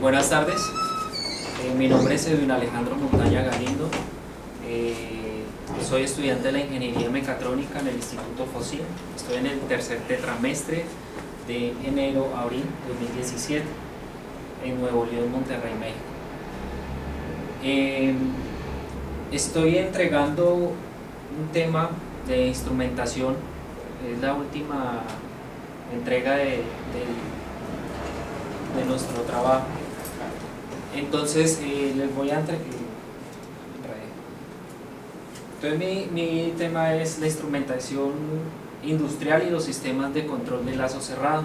Buenas tardes, mi nombre es Edwin Alejandro Montaña Galindo, soy estudiante de la Ingeniería Mecatrónica en el Instituto FOSIA, estoy en el tercer tetramestre de enero a abril 2017 en Nuevo León, Monterrey, México. Estoy entregando un tema de instrumentación, es la última entrega de nuestro trabajo. Entonces les voy a entregar. Entonces mi tema es la instrumentación industrial y los sistemas de control de lazo cerrado.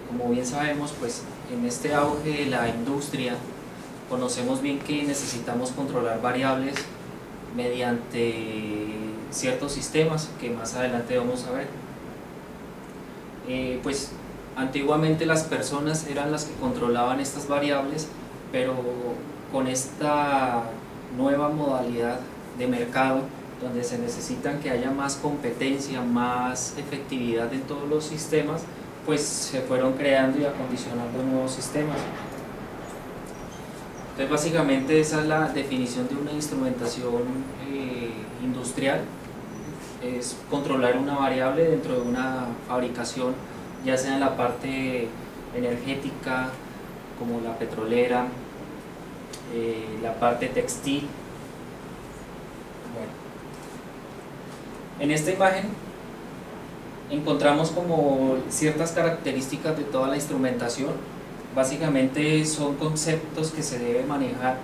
Como bien sabemos, pues en este auge de la industria conocemos bien que necesitamos controlar variables mediante ciertos sistemas que más adelante vamos a ver. Pues antiguamente las personas eran las que controlaban estas variables, pero con esta nueva modalidad de mercado, donde se necesitan que haya más competencia, más efectividad en todos los sistemas, pues se fueron creando y acondicionando nuevos sistemas. Entonces básicamente esa es la definición de una instrumentación industrial, es controlar una variable dentro de una fabricación, ya sea en la parte energética como la petrolera, la parte textil. Bueno, en esta imagen encontramos como ciertas características de toda la instrumentación. Básicamente son conceptos que se debe manejar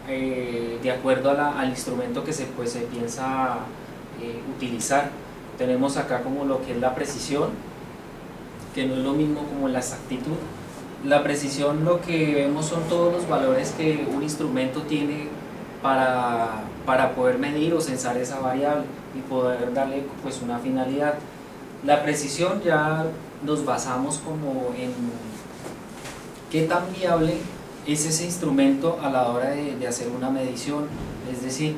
de acuerdo al instrumento que se piensa utilizar. Tenemos acá como lo que es la precisión, que no es lo mismo como la exactitud. La precisión, lo que vemos son todos los valores que un instrumento tiene para poder medir o censar esa variable y poder darle pues una finalidad. La precisión ya nos basamos como en qué tan viable es ese instrumento a la hora de hacer una medición. Es decir,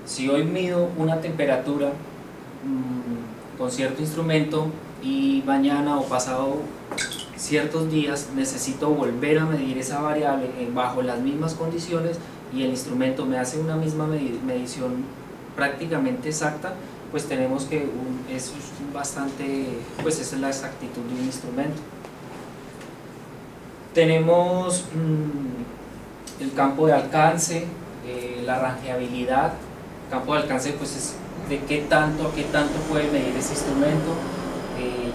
si hoy mido una temperatura con cierto instrumento y mañana o pasado ciertos días necesito volver a medir esa variable bajo las mismas condiciones y el instrumento me hace una misma medición prácticamente exacta, pues tenemos que eso es bastante, pues esa es la exactitud de un instrumento. Tenemos el campo de alcance, la rangeabilidad. El campo de alcance pues es de qué tanto puede medir ese instrumento.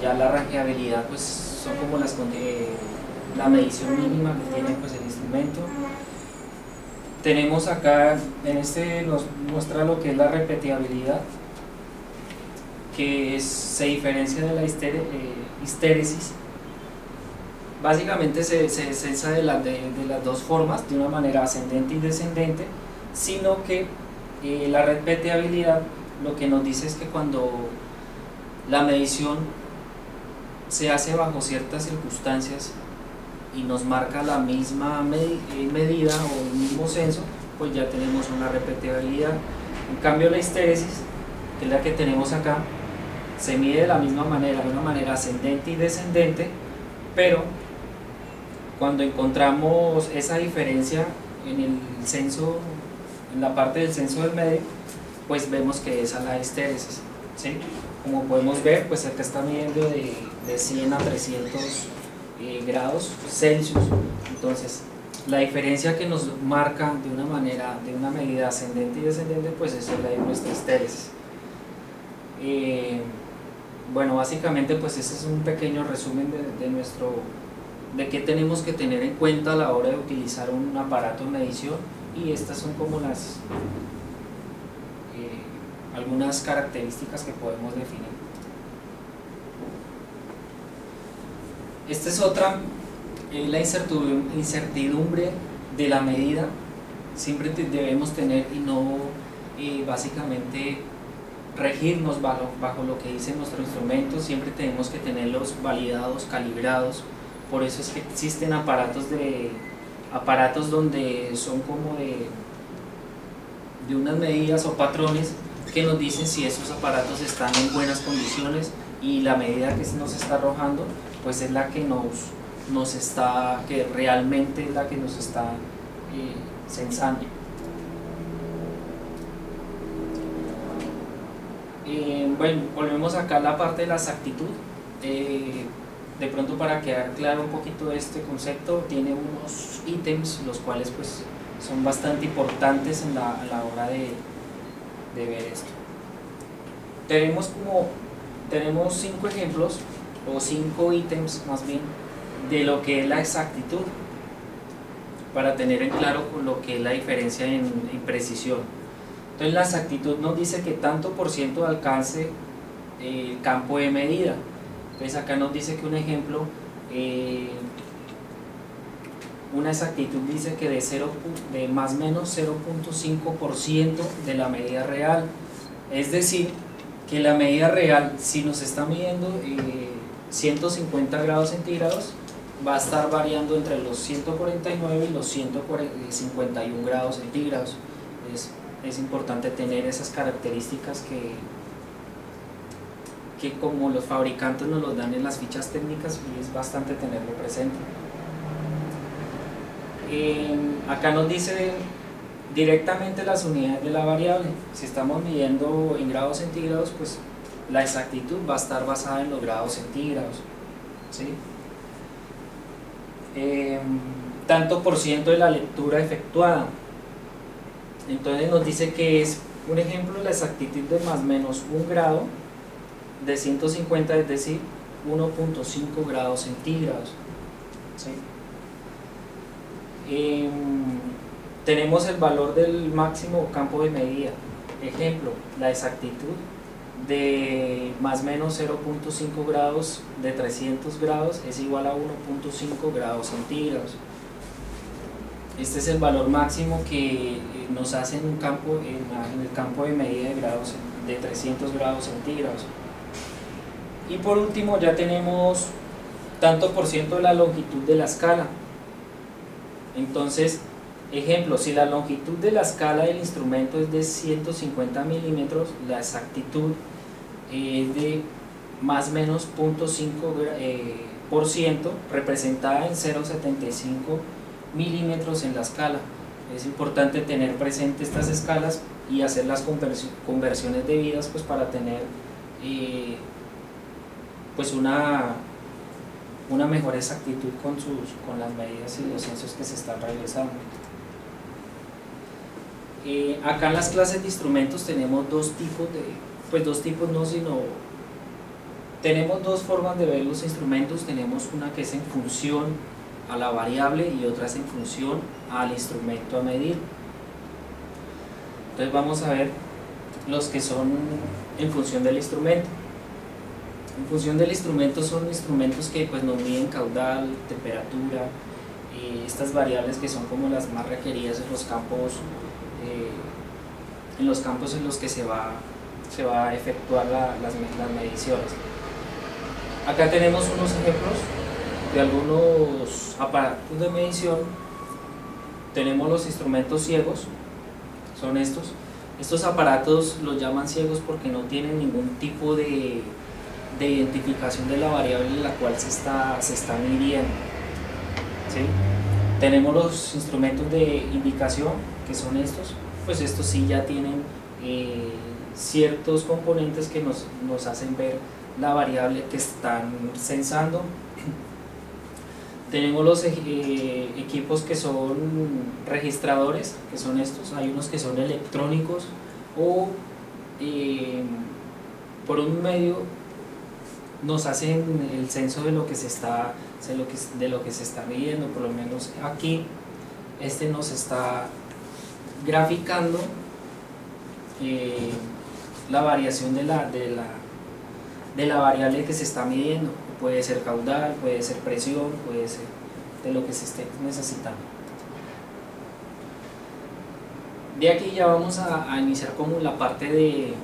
Ya la rangeabilidad pues son como la medición mínima que tiene pues el instrumento. Tenemos acá, en este nos muestra lo que es la repetibilidad, que se diferencia de la histéresis. Básicamente se censa de las dos formas, de una manera ascendente y descendente, sino que la repetibilidad lo que nos dice es que cuando la medición se hace bajo ciertas circunstancias y nos marca la misma medida o el mismo censo, pues ya tenemos una repetibilidad. En cambio la histéresis, que es la que tenemos acá, se mide de la misma manera, de una manera ascendente y descendente, pero cuando encontramos esa diferencia en el censo, en la parte del censo del medio, pues vemos que esa es la histéresis, ¿sí? Como podemos ver, pues acá está midiendo de 100 a 300 grados Celsius. Entonces la diferencia que nos marca de una manera, de una medida ascendente y descendente, pues esa es la de nuestra histéresis. Bueno, básicamente pues ese es un pequeño resumen de qué tenemos que tener en cuenta a la hora de utilizar un aparato de medición, y estas son como algunas características que podemos definir. Esta es otra, la incertidumbre de la medida. Siempre debemos tener y no básicamente regirnos bajo lo que dice nuestro instrumento. Siempre tenemos que tenerlos validados, calibrados. Por eso es que existen aparatos donde son como de unas medidas o patrones que nos dicen si esos aparatos están en buenas condiciones, y la medida que nos está arrojando pues es la que nos que realmente es la que nos está censando. Bueno, volvemos acá a la parte de la exactitud. De pronto, para quedar claro un poquito este concepto, tiene unos ítems los cuales pues son bastante importantes a la hora de ver esto. Tenemos 5 ejemplos o 5 ítems más bien de lo que es la exactitud, para tener en claro lo que es la diferencia en precisión. Entonces la exactitud nos dice que tanto por ciento de alcance el campo de medida. Entonces acá nos dice que un ejemplo, una exactitud dice que de más o menos 0.5% de la medida real. Es decir, que la medida real, si nos está midiendo 150 grados centígrados, va a estar variando entre los 149 y los 151 grados centígrados. Es importante tener esas características que como los fabricantes nos los dan en las fichas técnicas, y es bastante tenerlo presente. Acá nos dice directamente las unidades de la variable. Si estamos midiendo en grados centígrados, pues la exactitud va a estar basada en los grados centígrados, ¿sí? Tanto por ciento de la lectura efectuada. Entonces nos dice que es, un ejemplo, la exactitud de más o menos 1 grado de 150, es decir, 1.5 grados centígrados, ¿sí? Tenemos el valor del máximo campo de medida. Ejemplo, la exactitud de más o menos 0.5 grados de 300 grados es igual a 1.5 grados centígrados. Este es el valor máximo que nos hace en el campo de medida de 300 grados centígrados. Y por último ya tenemos tanto por ciento de la longitud de la escala. Entonces, ejemplo, si la longitud de la escala del instrumento es de 150 milímetros, la exactitud es de más o menos 0.5%, representada en 0.75 milímetros en la escala. Es importante tener presente estas escalas y hacer las conversiones debidas, pues, para tener pues una mejor exactitud con las medidas y los censos que se están realizando. Acá en las clases de instrumentos tenemos tenemos dos formas de ver los instrumentos. Tenemos una que es en función a la variable y otra es en función al instrumento a medir. Entonces vamos a ver los que son en función del instrumento. En función del instrumento son instrumentos que pues nos miden caudal, temperatura, estas variables que son como las más requeridas en los campos en los que se va a efectuar las mediciones. Acá tenemos unos ejemplos de algunos aparatos de medición. Tenemos los instrumentos ciegos, son estos. Estos aparatos los llaman ciegos porque no tienen ningún tipo de identificación de la variable en la cual se está midiendo, ¿sí? Tenemos los instrumentos de indicación, que son estos. Pues estos sí ya tienen ciertos componentes que nos hacen ver la variable que están censando. Tenemos los equipos que son registradores, que son estos. Hay unos que son electrónicos o por un medio nos hacen el censo de lo que se está midiendo. Por lo menos aquí este nos está graficando la variación de la variable que se está midiendo. Puede ser caudal, puede ser presión, puede ser de lo que se esté necesitando. De aquí ya vamos a iniciar como la parte de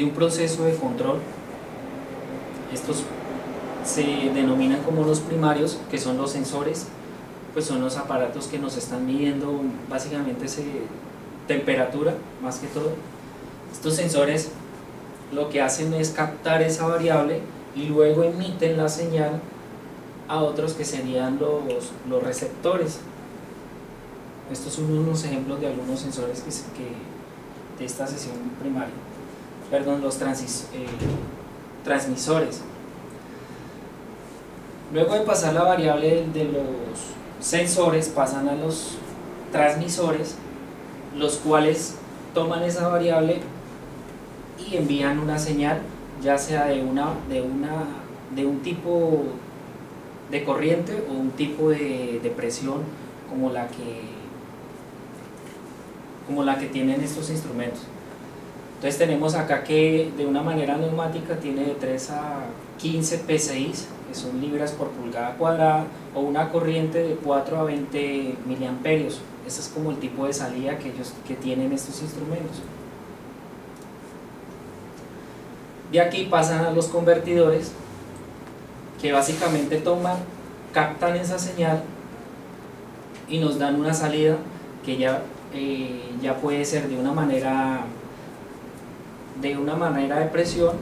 un proceso de control. Estos se denominan como los primarios, que son los sensores. Pues son los aparatos que nos están midiendo básicamente temperatura, más que todo. Estos sensores lo que hacen es captar esa variable y luego emiten la señal a otros que serían los receptores. Estos son unos ejemplos de algunos sensores de esta sesión primaria, perdón, los transmisores. Luego de pasar la variable de los sensores, pasan a los transmisores, los cuales toman esa variable y envían una señal, ya sea de un tipo de corriente o un tipo de presión como la que tienen estos instrumentos. Entonces tenemos acá que de una manera neumática tiene de 3 a 15 PSI, que son libras por pulgada cuadrada, o una corriente de 4 a 20 miliamperios. Ese es como el tipo de salida que tienen estos instrumentos. De aquí pasan a los convertidores, que básicamente captan esa señal y nos dan una salida que ya puede ser de una manera de presión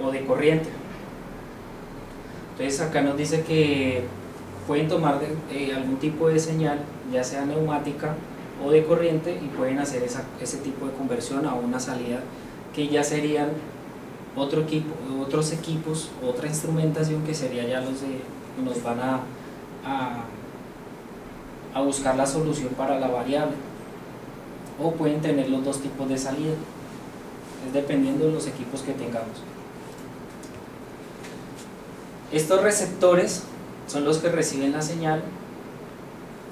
o de corriente. Entonces acá nos dice que pueden tomar algún tipo de señal, ya sea neumática o de corriente, y pueden hacer ese tipo de conversión a una salida que ya serían otros equipos, otra instrumentación, que sería ya los que nos van a buscar la solución para la variable, o pueden tener los dos tipos de salida, es dependiendo de los equipos que tengamos. Estos receptores son los que reciben la señal,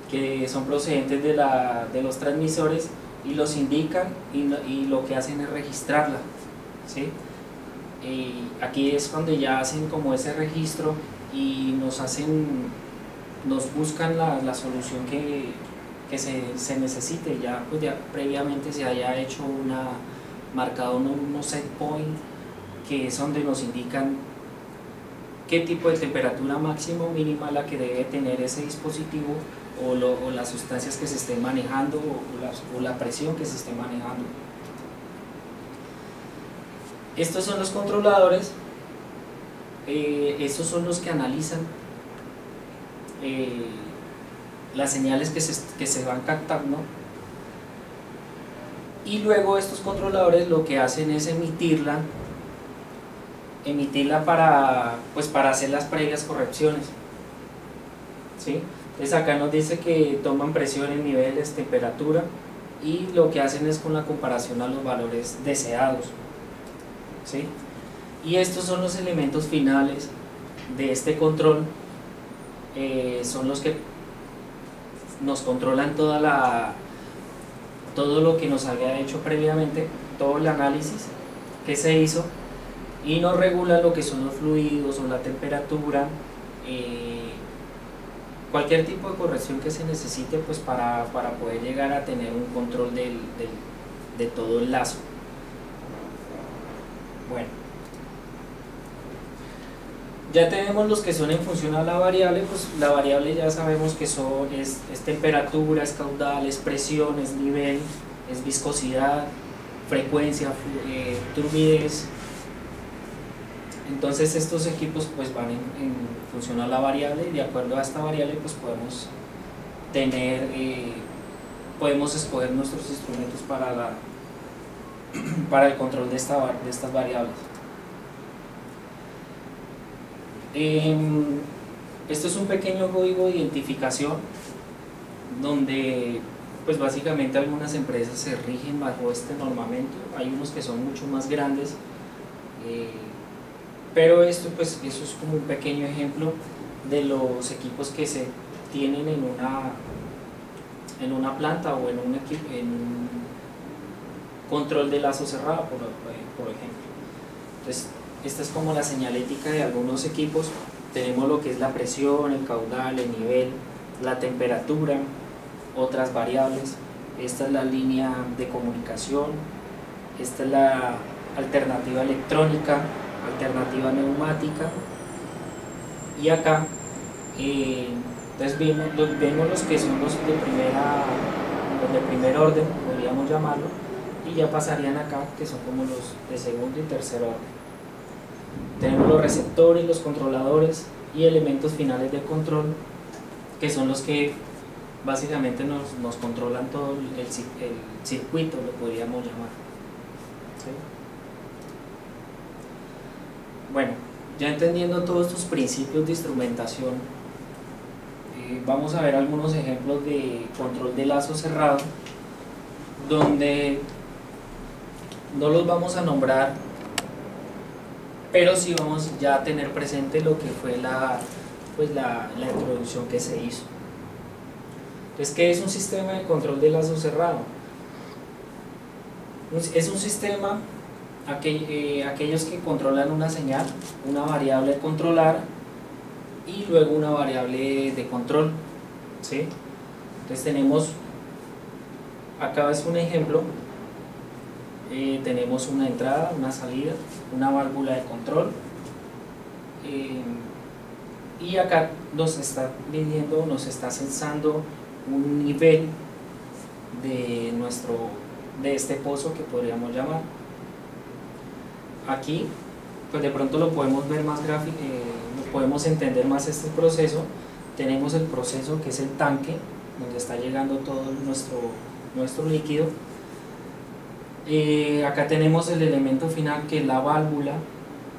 que son procedentes de los transmisores, y los indican, y lo que hacen es registrarla, ¿sí? Aquí es cuando ya hacen como ese registro y nos buscan la solución que se necesite, pues ya previamente se haya hecho marcado unos set point, que es donde nos indican qué tipo de temperatura máxima o mínima la que debe tener ese dispositivo, o las sustancias que se estén manejando, o la presión que se esté manejando. Estos son los controladores, estos son los que analizan las señales que se van captando, y luego estos controladores lo que hacen es emitirla para hacer las previas correcciones, ¿sí? Entonces acá nos dice que toman presiones, niveles, temperatura, y lo que hacen es con la comparación a los valores deseados, ¿sí? Y estos son los elementos finales de este control, son los que nos controlan todo lo que nos había hecho previamente, todo el análisis que se hizo, y nos regulan lo que son los fluidos o la temperatura, cualquier tipo de corrección que se necesite, pues para poder llegar a tener un control de todo el lazo. Bueno, ya tenemos los que son en función a la variable. Pues la variable ya sabemos que es temperatura, es caudal, es presión, es nivel, es viscosidad, frecuencia, turbidez. Entonces estos equipos pues van en función a la variable, y de acuerdo a esta variable pues podemos escoger nuestros instrumentos para el control de estas variables. Esto es un pequeño código de identificación donde pues básicamente algunas empresas se rigen bajo este normamiento. Hay unos que son mucho más grandes, pero eso es como un pequeño ejemplo de los equipos que se tienen en una planta, o en un control de lazo cerrado, por ejemplo. Entonces, esta es como la señalética de algunos equipos. Tenemos lo que es la presión, el caudal, el nivel, la temperatura, otras variables. Esta es la línea de comunicación, esta es la alternativa electrónica, alternativa neumática, y acá entonces vemos los que son los de primer orden, podríamos llamarlo, y ya pasarían acá, que son como los de segundo y tercer orden. Tenemos los receptores, los controladores, y elementos finales de control, que son los que básicamente nos controlan todo el circuito, lo podríamos llamar. ¿Sí? Bueno, ya entendiendo todos estos principios de instrumentación, vamos a ver algunos ejemplos de control de lazo cerrado, donde no los vamos a nombrar, pero sí vamos ya a tener presente lo que fue la introducción que se hizo. Entonces, ¿qué es un sistema de control de lazo cerrado? Es un sistema, aquellos que controlan una señal, una variable a controlar y luego una variable de control, ¿sí? Entonces tenemos, acá es un ejemplo, tenemos una entrada, una salida, una válvula de control, y acá nos está midiendo, nos está censando un nivel de este pozo, que podríamos llamar. Aquí pues de pronto lo podemos ver más gráfico, lo podemos entender más este proceso. Tenemos el proceso que es el tanque, donde está llegando todo nuestro líquido. Acá tenemos el elemento final, que es la válvula,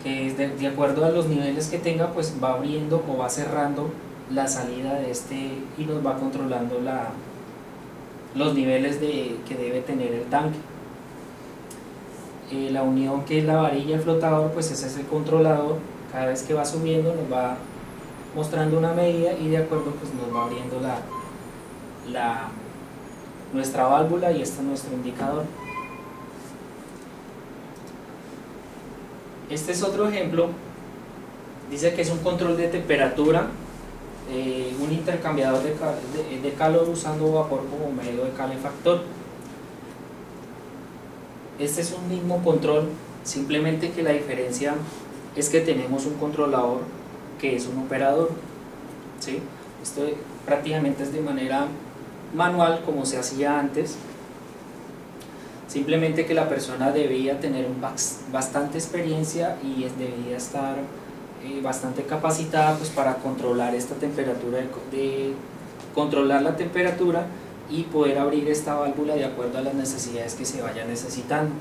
que es de acuerdo a los niveles que tenga, pues va abriendo o va cerrando la salida de y nos va controlando los niveles que debe tener el tanque. La unión, que es la varilla, el flotador, pues ese es el controlador. Cada vez que va subiendo nos va mostrando una medida, y de acuerdo pues nos va abriendo nuestra válvula, y este es nuestro indicador. Este es otro ejemplo. Dice que es un control de temperatura, un intercambiador de calor usando vapor como medio de calefactor. Este es un mismo control, simplemente que la diferencia es que tenemos un controlador que es un operador, ¿sí? Esto prácticamente es de manera manual, como se hacía antes, simplemente que la persona debía tener bastante experiencia y debía estar bastante capacitada pues para controlar esta temperatura, controlar la temperatura y poder abrir esta válvula de acuerdo a las necesidades que se vayan necesitando.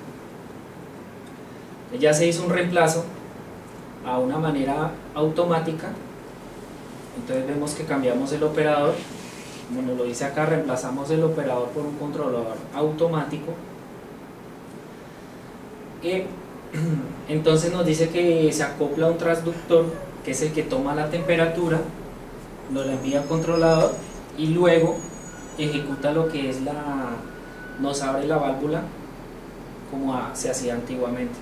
Ya se hizo un reemplazo a una manera automática. Entonces vemos que cambiamos el operador, como nos lo dice acá, reemplazamos el operador por un controlador automático. Entonces nos dice que se acopla un transductor, que es el que toma la temperatura, nos la envía al controlador y luego ejecuta lo que es nos abre la válvula como se hacía antiguamente.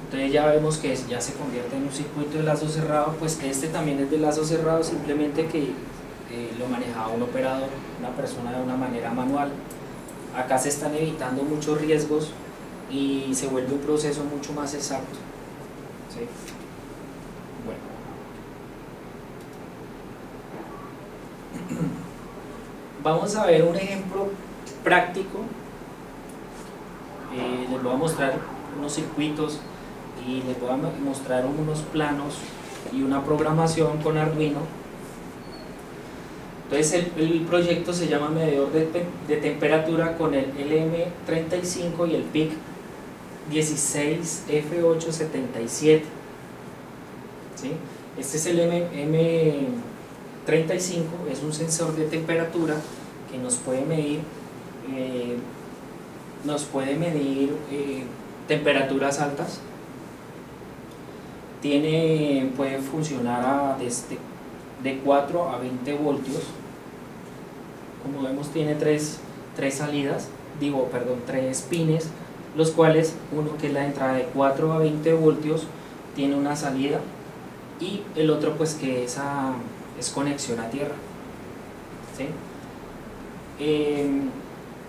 Entonces ya vemos que ya se convierte en un circuito de lazo cerrado. Pues este también es de lazo cerrado, simplemente que lo manejaba un operador, una persona, de una manera manual. Acá se están evitando muchos riesgos y se vuelve un proceso mucho más exacto, ¿sí? Bueno. Vamos a ver un ejemplo práctico. Les voy a mostrar unos circuitos y les voy a mostrar unos planos y una programación con Arduino. Entonces el proyecto se llama medidor de temperatura con el LM35 y el PIC 16F877, ¿sí? Este es el M35, es un sensor de temperatura que nos puede medir temperaturas altas. Puede funcionar de 4 a 20 voltios. Como vemos, tiene tres pines, los cuales uno, que es la entrada de 4 a 20 voltios, tiene una salida, y el otro pues que es conexión a tierra, ¿sí?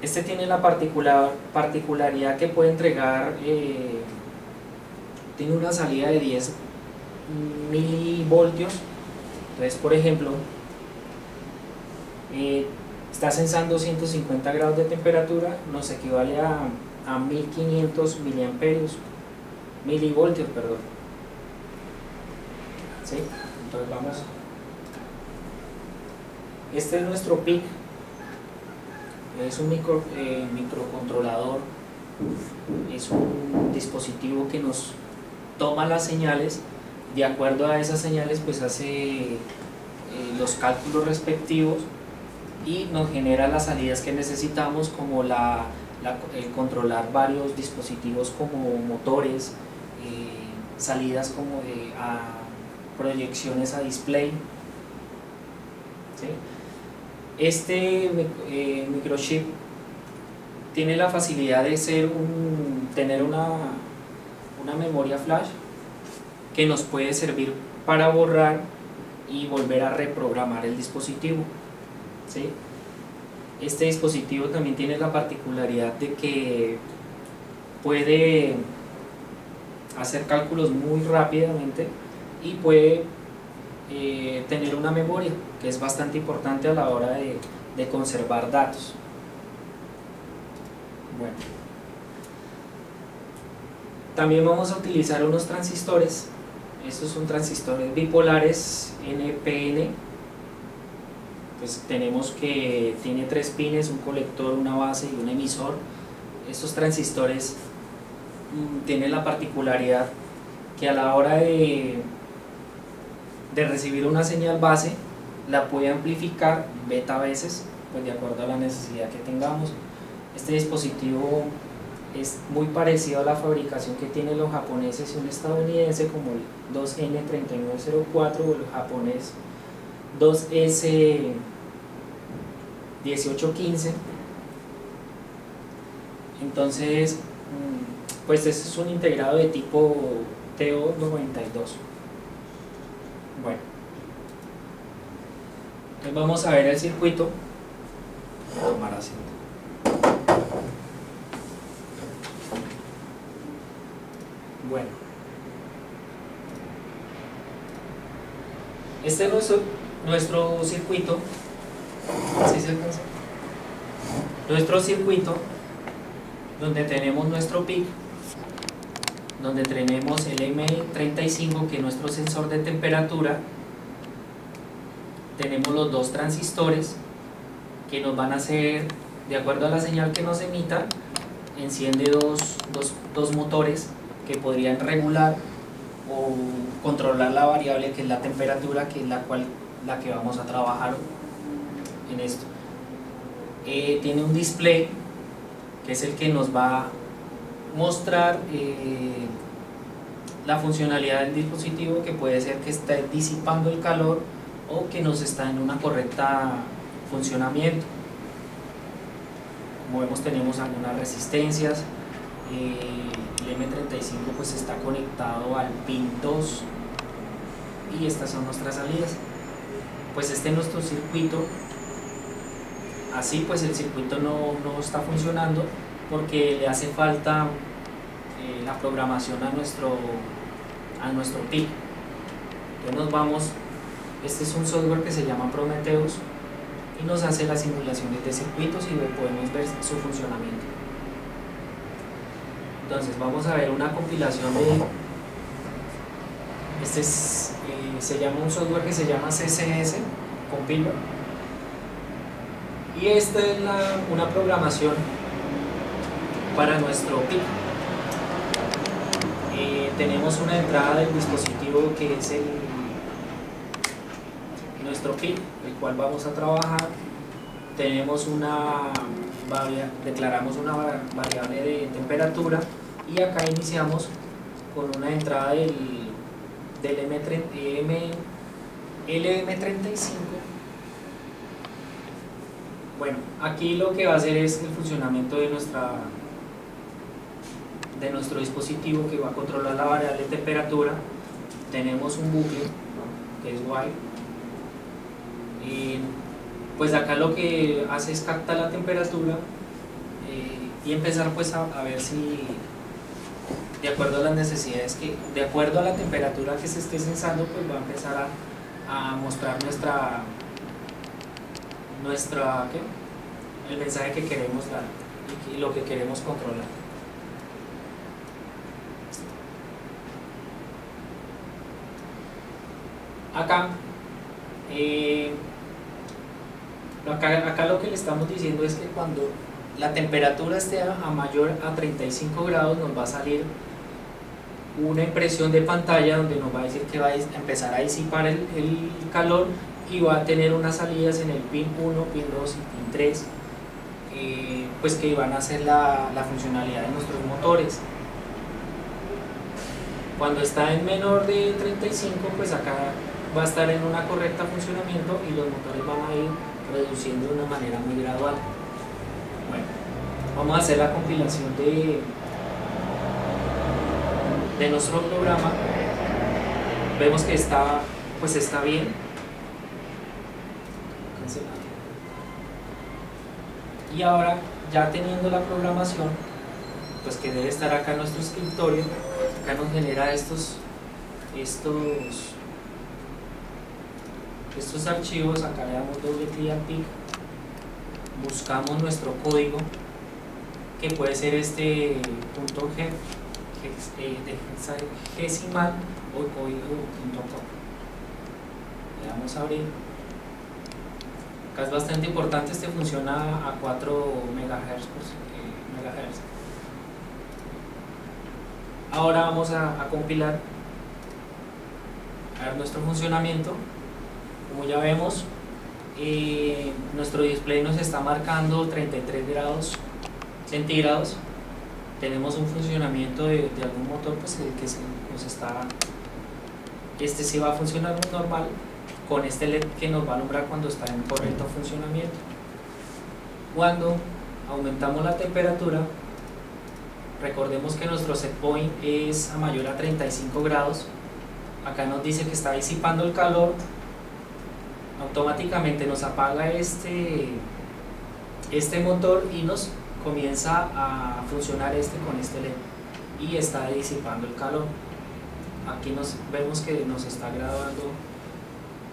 Este tiene la particularidad que puede entregar, tiene una salida de 10 milivoltios. Entonces, por ejemplo, está sensando 150 grados de temperatura, nos equivale a 1500 milivoltios, perdón, ¿sí? Entonces vamos, este es nuestro PIC, es un microcontrolador, es un dispositivo que nos toma las señales, de acuerdo a esas señales pues hace los cálculos respectivos y nos genera las salidas que necesitamos, como el controlar varios dispositivos como motores, salidas como a proyecciones a display, ¿sí? Este microchip tiene la facilidad de tener una memoria flash que nos puede servir para borrar y volver a reprogramar el dispositivo, ¿sí? Este dispositivo también tiene la particularidad de que puede hacer cálculos muy rápidamente y puede tener una memoria que es bastante importante a la hora de conservar datos. Bueno, también vamos a utilizar unos transistores. Estos son transistores bipolares NPN. Pues tenemos que tiene 3 pines, un colector, una base y un emisor. Estos transistores tienen la particularidad que a la hora de recibir una señal base la puede amplificar beta veces, pues de acuerdo a la necesidad que tengamos. Este dispositivo es muy parecido a la fabricación que tienen los japoneses y un estadounidense, como el 2N3904 o el japonés 2S1815. Entonces pues este es un integrado de tipo TO92. Bueno, entonces vamos a ver el circuito. Voy a tomar asiento. Bueno, este es nuestro circuito. ¿Sí se alcanza? Nuestro circuito, donde tenemos nuestro PIC, donde tenemos el M35, que es nuestro sensor de temperatura. Tenemos los 2 transistores que nos van a hacer, de acuerdo a la señal que nos emita, enciende dos motores que podrían regular o controlar la variable que es la temperatura, que es la que vamos a trabajar en esto. Tiene un display que es el que nos va a mostrar la funcionalidad del dispositivo, que puede ser que esté disipando el calor o que nos está en una correcta funcionamiento. Como vemos, tenemos algunas resistencias. El M35 pues está conectado al pin 2 y estas son nuestras salidas. Pues este es nuestro circuito. Así pues el circuito no está funcionando porque le hace falta la programación a nuestro PIC. Entonces nos vamos, este es un software que se llama Prometheus y nos hace las simulaciones de circuitos y podemos ver su funcionamiento. Entonces vamos a ver una compilación de se llama un software que se llama CCS Compiler, y esta es una programación para nuestro PIC. Tenemos una entrada del dispositivo que es nuestro PIC, el cual vamos a trabajar. Tenemos declaramos una variable de temperatura y acá iniciamos con una entrada del LM35. Bueno, aquí lo que va a hacer es el funcionamiento de nuestro dispositivo, que va a controlar la variable de temperatura. Tenemos un bucle que es while, y pues acá lo que hace es captar la temperatura y empezar pues a ver si, de acuerdo a las necesidades, de acuerdo a la temperatura que se esté sensando, pues va a empezar a mostrar el mensaje que queremos dar y lo que queremos controlar. Acá, acá lo que le estamos diciendo es que cuando la temperatura esté a mayor a 35 grados nos va a salir una impresión de pantalla donde nos va a decir que va a empezar a disipar el calor y va a tener unas salidas en el pin 1, pin 2 y pin 3 pues que van a hacer la funcionalidad de nuestros motores. Cuando está en menor de 35 pues acá va a estar en una correcta funcionamiento y los motores van a ir reduciendo de una manera muy gradual. Bueno, vamos a hacer la compilación de nuestro programa. Vemos que está bien. Y ahora, ya teniendo la programación, pues que debe estar acá en nuestro escritorio, acá nos genera estos archivos. Acá le damos doble clic al PIC, buscamos nuestro código, que puede ser este punto G hexadecimal o código.com. Le damos a abrir. Acá es bastante importante, funciona a 4 MHz. Ahora vamos a compilar a ver nuestro funcionamiento. Como ya vemos, nuestro display nos está marcando 33 grados centígrados. Tenemos un funcionamiento de algún motor pues, que nos está, sí va a funcionar muy normal, con este LED que nos va a alumbrar cuando está en correcto funcionamiento. Cuando aumentamos la temperatura, recordemos que nuestro set point es a mayor a 35 grados. Acá nos dice que está disipando el calor, automáticamente nos apaga este motor y nos comienza a funcionar con este LED y está disipando el calor. Aquí vemos que nos está graduando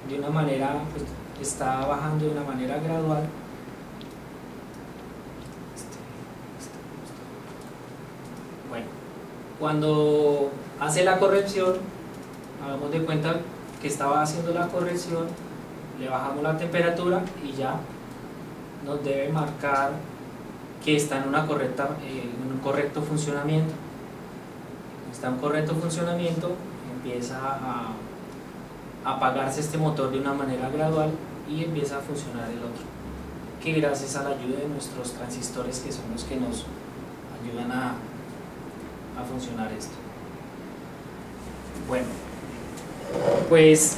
de una manera, pues, está bajando de una manera gradual. Bueno, cuando hace la corrección, hagamos de cuenta que estaba haciendo la corrección, le bajamos la temperatura y ya nos debe marcar que está en un correcto funcionamiento. Está en correcto funcionamiento, empieza a apagarse este motor de una manera gradual y empieza a funcionar el otro, que gracias a la ayuda de nuestros transistores, que son los que nos ayudan a funcionar esto. Bueno, pues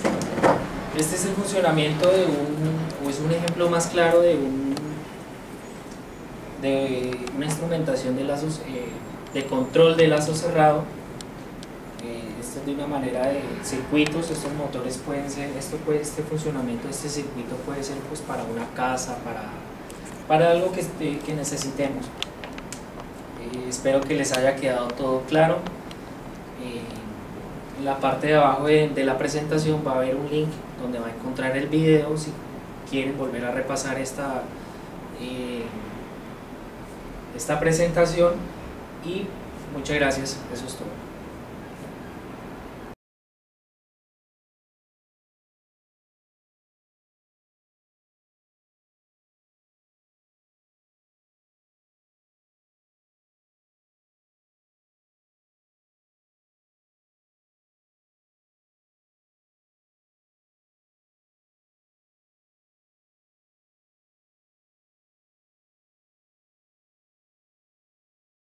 este es el funcionamiento es un ejemplo más claro de una instrumentación de lazos, de control de lazo cerrado. Esto es de una manera de circuitos. Estos motores pueden ser, este funcionamiento de este circuito puede ser pues para una casa, para algo que necesitemos. Espero que les haya quedado todo claro. En la parte de abajo de la presentación va a haber un link donde va a encontrar el video si quieren volver a repasar esta presentación, y muchas gracias, eso es todo.